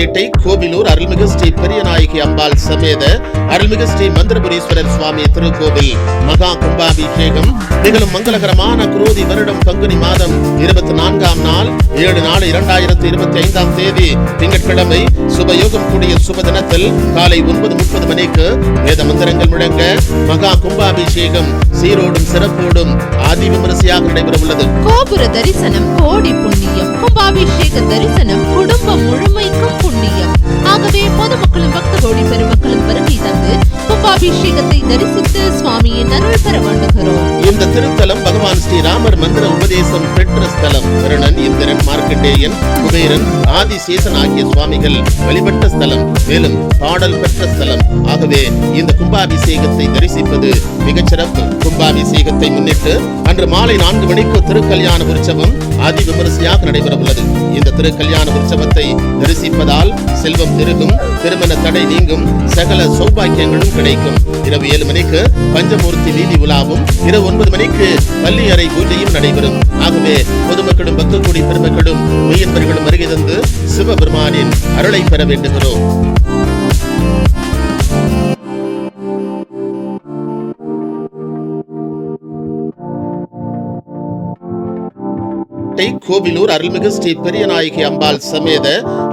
முத்துப்பேட்டை கோவிலூர் அருள்மிகு ஸ்ரீ பெரியநாயகி அம்பாள் சமேத அருள்மிகு ஸ்ரீ மந்திரபுரீஸ்வரர் சுவாமி திருக்கோவில் மகா கும்பாபிஷேகம் நிகழும் மங்களகரமான குரோதி வருடம் பங்குனி மாதம் 24ஆம் நாள் 7/4/2025 தேதி திங்கட்கிழமை சுபயோகம் கூடிய சுப தினத்தில் காலை 9:30 மணிக்கு வேத மந்திரங்கள் முழங்க மகா கும்பாபிஷேகம் சீரோடும் சிறப்போடும் ஆதி விமரிசையாக நடைபெற உள்ளது. கோபுர தரிசனம் கோடி புண்ணியம், கும்பாபிஷேக தரிசனம் குடும்பம் முழுமைக்கும் புண்ணியம். ஆகவே பொதுமக்களும் பக்த கோடி பெருமக்களும் வருகை தந்து கும்பாபிஷேகத்தை தரிசித்து சுவாமியின் அருள் பெற வேண்டுகிறோம். இந்த திருத்தலம் பகவான் ஸ்ரீராமர் மந்திர உபதேசம் பெற்ற ஸ்தலம். வருணன், இந்திரன், மார்க்கண்டேயன், குபேரன், ஆதிசேஷன் ஆகிய சுவாமிகள் வழிபட்ட ஸ்தலம், மேலும் பாடல் பெற்ற ஸ்தலம். ஆகவே இந்த கும்பாபிஷேகத்தை தரிசிப்பது மிகச்சிறப்பு. கும்பாபிஷேகத்தை முன்னிட்டு அன்று மாலை 4 மணிக்கு திருக்கல்யாண உற்சவம் ஆதி விமரிசையாக நடைபெற உள்ளது. இந்த திருக்கல்யாண உற்சவத்தை தரிசிப்பதால் செல்வம் பெருகும், திருமண தடை நீங்கும், சகல சௌபாக்கியங்களும் கிடைக்கும். இரவு 7 மணிக்கு பஞ்சமூர்த்தி வீதி உலாவும், இரவு 9 மணிக்கு பள்ளி அறை பூஜையும் நடைபெறும். ஆகவே பொதுமக்களும் பக்த கோடி பெருமக்களும் மெய்யன்பர்களும் வருகை தந்து சிவபெருமானின் அருளை பெற வேண்டுகிறோம். கோவிலூர் அருள்மிகு ஸ்ரீ பெரியநாயகி அம்பாள் சமேத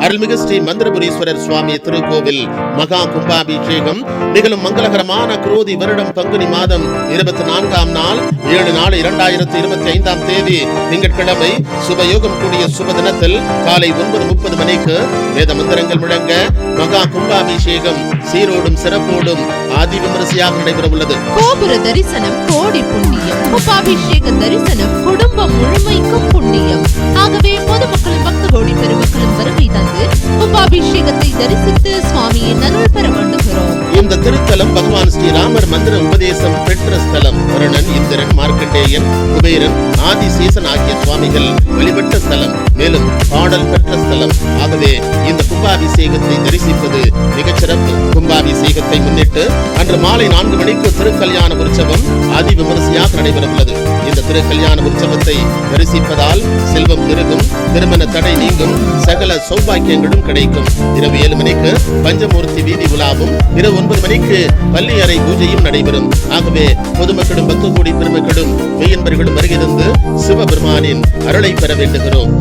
அருள்மிகு ஸ்ரீ மந்திரபுரீஸ்வரர் சுவாமி திருக்கோவில் மகா கும்பாபிஷேகம் நிகழும் மங்களகரமான குரோதி வருடம் பங்குனி மாதம் 24ஆம் நாள் 7/4/2025 தேதி திங்கட்கிழமை சுபயோகம் கூடிய சுப தினத்தில் காலை 9:30 மணிக்கு வேத மந்திரங்கள் முழங்க மகா கும்பாபிஷேகம் சீரோடும் சிறப்போடும் ஆதி விமரிசையாக நடைபெற உள்ளது. கோபுர தரிசனம் கோடி புண்ணியம், கும்பாபிஷேக தரிசனம் குடும்பம் முழுமைக்கும் புண்ணியம். ஆகவே பொதுமக்களும் பக்த கோடி பெருமக்களும் வருகை தந்து கும்பாபிஷேகத்தை தரிசித்து சுவாமியின் அருள் பெற வேண்டுகிறோம். இந்த திருத்தலம் பகவான் ஸ்ரீராமர் மந்திர உபதேசம் பெற்ற ஸ்தலம். வருணன், இந்திரன், மார்க்கண்டேயன், குபேரன், ஆதிசேஷன் ஆகிய சுவாமிகள் வழிபட்ட ஸ்தலம், மேலும் பாடல் பெற்ற ஸ்தலம். ஆகவே இந்த கும்பாபிஷேகத்தை தரிசிப்பது மிகச்சிறப்பு. கும்பாபிஷேகத்தை முன்னிட்டு அன்று மாலை 4 மணிக்கு திருக்கல்யாண உற்சவம் ஆதி விமரிசையாக நடைபெற உள்ளது. இந்த திருக்கல்யாண உற்சவத்தை தரிசிப்பதால் செல்வம் பெருகும், திருமண தடை நீங்கும், சகல சௌபாக்கியங்களும் கிடைக்கும். இரவு 7 மணிக்கு பஞ்சமூர்த்தி வீதி உலாவும், இரவு 9 மணிக்கு பள்ளி அறை பூஜையும் நடைபெறும். ஆகவே பொதுமக்களும் பக்த கோடி பெருமக்களும் மெய்யன்பர்களும் வருகை தந்து சிவபெருமானின் அருளை பெற வேண்டுகிறோம்.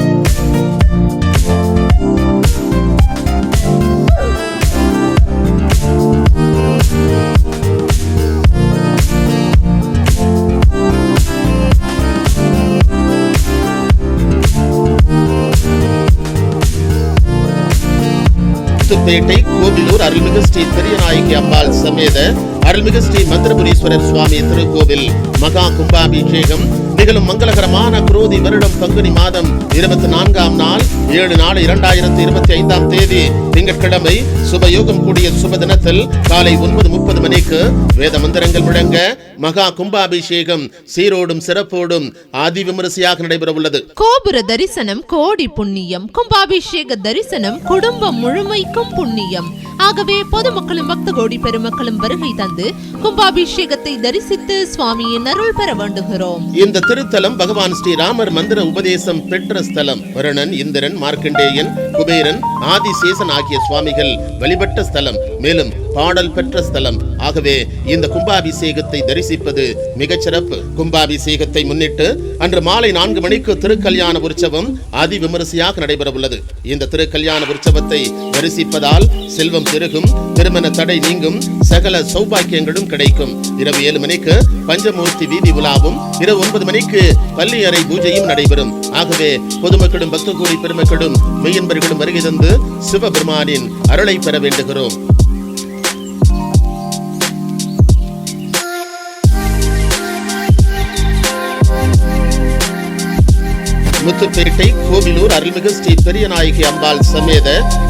முத்துப்பேட்டை கோவிலூர் அருள்மிகு ஸ்ரீ பெரியநாயகி அம்பாள் சமேத அருள்மிகு ஸ்ரீ மந்திரபுரீஸ்வரர் சுவாமி திருக்கோவில் மகா கும்பாபிஷேகம் நிகழும் மங்களகரமான குரோதி வருடம் பங்குனி மாதம் 24ஆம் நாள் 7/4/2025 தேதி திங்கட்கிழமை சுபயோகம் கூடிய சுப தினத்தில் காலை 9:30 மணிக்கு வேத மந்திரங்கள் முழங்க மகா கும்பாபிஷேகம் சீரோடும் சிறப்போடும் ஆதி விமரிசையாக நடைபெற உள்ளது. கோபுர தரிசனம் கோடி புண்ணியம், கும்பாபிஷேக தரிசனம் குடும்பம் முழுமைக்கும் புண்ணியம். ஆகவே பொதுமக்களும் பக்த கோடி பெருமக்களும் வருகை தந்து கும்பாபிஷேகத்தை தரிசித்து சுவாமியின் அருள் பெற வேண்டுகிறோம். இந்த திருத்தலம் பகவான் ஸ்ரீராமர் மந்திர உபதேசம் பெற்ற ஸ்தலம். வருணன், இந்திரன், மார்க்கண்டேயன், குபேரன், ஆதிசேஷன் ஆகிய சுவாமிகள் வழிபட்ட ஸ்தலம், மேலும் பாடல் பெற்ற ஸ்தலம். ஆகவே இந்த கும்பாபிஷேகத்தை தரிசிப்பது மிகச்சிறப்பு. கும்பாபிஷேகத்தை முன்னிட்டு அன்று மாலை 4 மணிக்கு திருக்கல்யாண உற்சவம் ஆதி விமரிசையாக நடைபெற உள்ளது. இந்த திருக்கல்யாண உற்சவத்தை தரிசிப்பதால் செல்வம் பெருகும், திருமண தடை நீங்கும், சகல சௌபாக்கியங்களும் கிடைக்கும். இரவு 7 மணிக்கு பஞ்சமூர்த்தி வீதி உலாவும், இரவு 9 மணிக்கு பள்ளி அறை பூஜையும் நடைபெறும். ஆகவே பொதுமக்களும் பக்த கோடி பெருமக்களும் மெய்யன்பர்களும் வருகை தந்து சிவபெருமானின் அருளை பெற வேண்டுகிறோம். முத்துப்பேட்டை கோவிலூர் அருள்மிகு ஸ்ரீ பெரியநாயகி அம்பாள் சமேத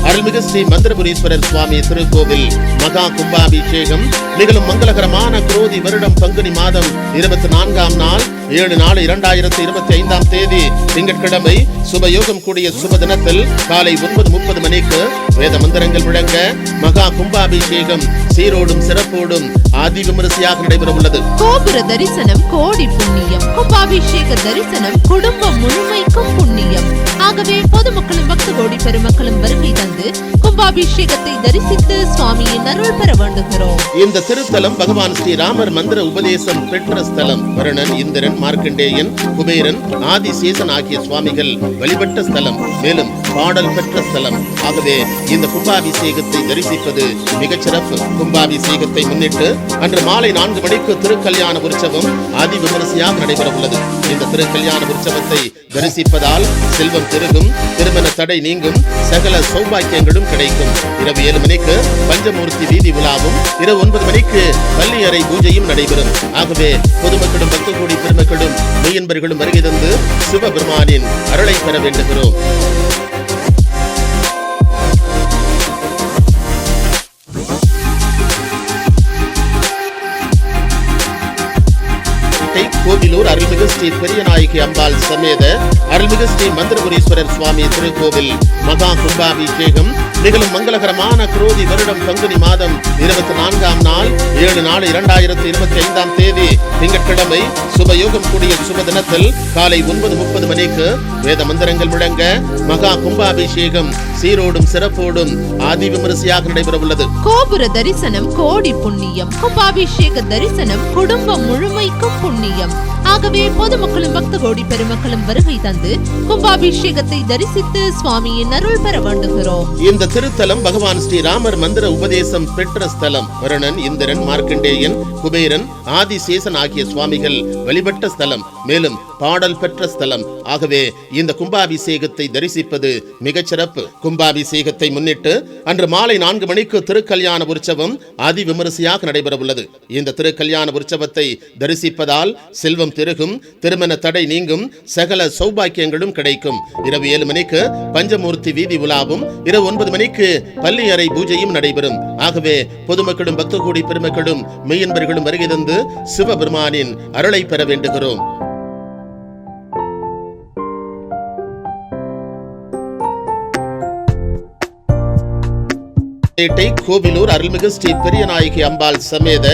அருள்மிகு ஸ்ரீ மந்திரபுரீஸ்வரர் சுவாமி திருக்கோவில் மகா கும்பாபிஷேகம் நிகழும் மங்களகரமான குரோதி வருடம் பங்குனி மாதம் 24ஆம் நாள் 7/4/2025 திங்கட்கிழமை சுபயோகம் கூடிய சுப தினத்தில் காலை 9:30 மணிக்கு வேத மந்திரங்கள் முழங்க மகா கும்பாபிஷேகம் சீரோடும் சிறப்போடும் ஆதி விமரிசையாக நடைபெற உள்ளது. கோபுர தரிசனம் கோடி புண்ணியம், கும்பாபிஷேக தரிசனம் குடும்பம் முழுமைக்கும் புண்ணியம். ஆகவே பொதுமக்களும் பக்த கோடி பெருமக்களும் வருகை தந்து கும்பாபிஷேகத்தை தரிசித்து சுவாமியின் அருள் பெற வேண்டுகிறோம். இந்த திருத்தலம் பகவான் ஸ்ரீராமர் மந்திர உபதேசம் பெற்ற ஸ்தலம். வருணன், இந்திரன், மார்க்கண்டேயன், குபேரன், ஆதிசேஷன் ஆகிய சுவாமிகள் வழிபட்ட ஸ்தலம். மேலும் பாடல் பெற்ற ஸ்தலம். ஆகவே இந்த கும்பாபிஷேகத்தை தரிசிப்பது மிகச்சிறப்பு. கும்பாபிஷேகத்தை முன்னிட்டு அன்று மாலை 4 மணிக்கு திருக்கல்யாண உற்சவம் ஆதி விமரிசையாக நடைபெற உள்ளது. இந்த திருக்கல்யாண உற்சவத்தை தரிசிப்பதால் செல்வம் பெருகும், திருமண தடை நீங்கும், சகல சௌபாக்கியங்களும் கிடைக்கும். இரவு 7 மணிக்கு பஞ்சமூர்த்தி வீதி விழாவும், இரவு 9 மணிக்கு பள்ளி அறை பூஜையும் நடைபெறும். ஆகவே பொதுமக்களும் பக்த கோடி பெருமக்களும் மெய்யன்பர்களும் வருகை தந்து சிவபெருமானின் அருளை பெற வேண்டுகிறோம். கோவிலூர் அருள்மிகு ஸ்ரீ பெரியநாயகி அம்பாள் சமேத அருள்மிகு ஸ்ரீ மந்திரபுரீஸ்வரர் சுவாமி திருக்கோவில் மகா கும்பாபிஷேகம் நிகழும் மங்களகரமான குரோதி வருடம் பங்குனி மாதம் 24ஆம் நாள் 7/4/2025 திங்கட்கிழமை சுபயோகம் கூடிய சுப தினத்தில் காலை 9:30 மணிக்கு வேத மந்திரங்கள் முழங்க மகா கும்பாபிஷேகம் சீரோடும் சிறப்போடும் ஆதி விமரிசையாக நடைபெற உள்ளது. கோபுர தரிசனம் கோடி புண்ணியம், கும்பாபிஷேக தரிசனம் குடும்பம் முழுமைக்கும் புண்ணியம். ஆகவே பொதுமக்களும் பக்த கோடி பெருமக்களும் வருகை தந்து கும்பாபிஷேகத்தை தரிசித்து சுவாமியின் அருள் பெற வேண்டுகிறோம். இந்த திருத்தலம் பகவான் ஸ்ரீராமர் மந்திர உபதேசம் பெற்ற ஸ்தலம். வருணன், இந்திரன், மார்க்கண்டேயன், குபேரன், ஆதிசேஷன் ஆகிய சுவாமிகள் வழிபட்ட ஸ்தலம். மேலும் பாடல் பெற்ற ஸ்தலம். ஆகவே இந்த கும்பாபிஷேகத்தை தரிசிப்பது மிகச்சிறப்பு. கும்பாபிஷேகத்தை முன்னிட்டு அன்று மாலை 4 மணிக்கு திருக்கல்யாண உற்சவம் ஆதி விமரிசையாக நடைபெற உள்ளது. இந்த திருக்கல்யாண உற்சவத்தை தரிசிப்பதால் செல்வம் பெருகும், திருமண தடை நீங்கும், சகல சௌபாக்கியங்களும் கிடைக்கும். இரவு 7 மணிக்கு பஞ்சமூர்த்தி வீதி விழாவும், இரவு 9 மணிக்கு பள்ளி அறை பூஜையும் நடைபெறும். ஆகவே பொதுமக்களும் பக்த கோடி பெருமக்களும் மெய்யன்பர்களும் வருகை தந்து சிவபெருமானின் அருளை பெற வேண்டுகிறோம். கோவிலூர் அருள்மிகு ஸ்ரீ பெரியநாயகி அம்பாள் சமேத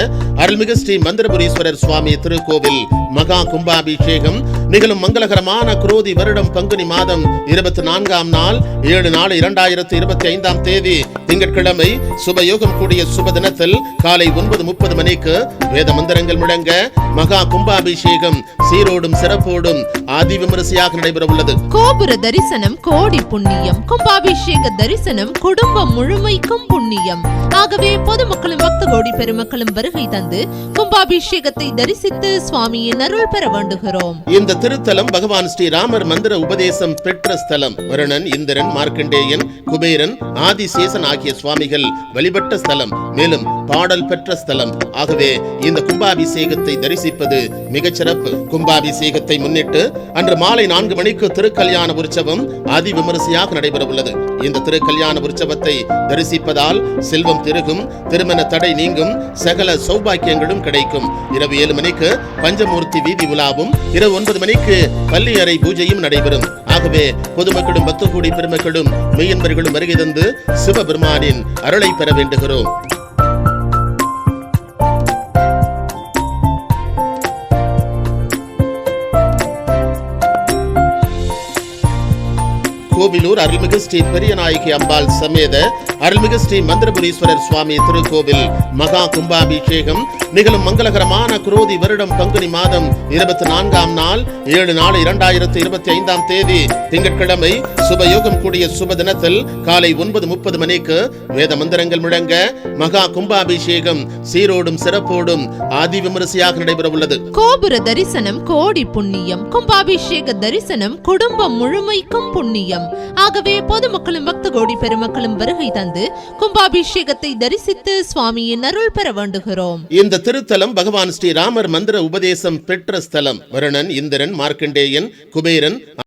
அருள்மிகு ஸ்ரீ மந்திரபுரீஸ்வரர் சுவாமி திருக்கோவில் மகா கும்பாபிஷேகம் நிகழும் மங்களகரமான குரோதி வருடம் பங்குனி மாதம் 24ஆம் நாள் 7/4/2025 திங்கட்கிழமை சுபயோகம் கூடிய சுப தினத்தில் காலை 9:30 மணிக்கு வேத மந்திரங்கள் முழங்க மகா கும்பாபிஷேகம் சீரோடும் சிறப்போடும் ஆதி விமரிசையாக நடைபெற உள்ளது. கோபுர தரிசனம் கோடி புண்ணியம், கும்பாபிஷேக தரிசனம் குடும்பம் முழுமைக்கும் புண்ணியம். ஆகவே பொதுமக்களும் பக்த கோடி பெருமக்களும் வருகை தந்து கும்பாபிஷேகத்தை தரிசித்து சுவாமியின் அருள் பெற வேண்டுகிறோம். இந்த திருத்தலம் பகவான் ஸ்ரீராமர் மந்திர உபதேசம் பெற்ற ஸ்தலம். வருணன், இந்திரன், மார்க்கண்டேயன், குபேரன், ஆதிசேஷன் ஆகிய சுவாமிகள் வழிபட்ட ஸ்தலம். மேலும் பாடல் பெற்ற ஸ்தலம். ஆகவே இந்த கும்பாபிஷேகத்தை தரிசிப்பது மிகச்சிறப்பு. கும்பாபிஷேகத்தை முன்னிட்டு அன்று மாலை 4 மணிக்கு திருக்கல்யாண உற்சவம் ஆதி விமரிசையாக நடைபெற உள்ளது. இந்த திருக்கல்யாண உற்சவத்தை தரிசிப்பதால் செல்வம் பெருகும், திருமண தடை நீங்கும், சகல சௌபாக்கியங்களும் கிடைக்கும். இரவு 7 மணிக்கு பஞ்சமூர்த்தி வீதி விழாவும், இரவு 9 மணிக்கு பள்ளி அறை பூஜையும் நடைபெறும். ஆகவே பொதுமக்களும் பக்த கோடி பெருமக்களும் மெய்யன்பர்களும் வருகை தந்து சிவபெருமானின் அருளை பெற வேண்டுகிறோம். கோவிலூர் அருள்மிகு ஸ்ரீ பெரியநாயகி அம்பாள் சமேத அருள்மிகு ஸ்ரீ மந்திரபுரீஸ்வரர் சுவாமி திருக்கோவில் மகா கும்பாபிஷேகம் நிகழும் மங்களகரமான குரோதி வருடம் பங்குனி மாதம் 24ஆம் நாள் 7/4/2025 திங்கட்கிழமை சுபயோகம் கூடிய சுப தினத்தில் காலை 9:30 மணிக்கு வேத மந்திரங்கள் முழங்க மகா கும்பாபிஷேகம் சீரோடும் சிறப்போடும் ஆதி விமரிசையாக நடைபெற உள்ளது. கோபுர தரிசனம் கோடி புண்ணியம், கும்பாபிஷேக தரிசனம் குடும்பம் முழுமைக்கும் புண்ணியம். ஆகவே பொதுமக்களும் பக்த கோடி பெருமக்களும் வருகை தந்து கும்பாபிஷேகத்தை தரிசித்து சுவாமியின் அருள் பெற வேண்டுகிறோம். இந்த திருத்தலம் பகவான் ஸ்ரீராமர் மந்திர உபதேசம் பெற்ற ஸ்தலம். வருணன், இந்திரன், மார்க்கண்டேயன், குபேரன்,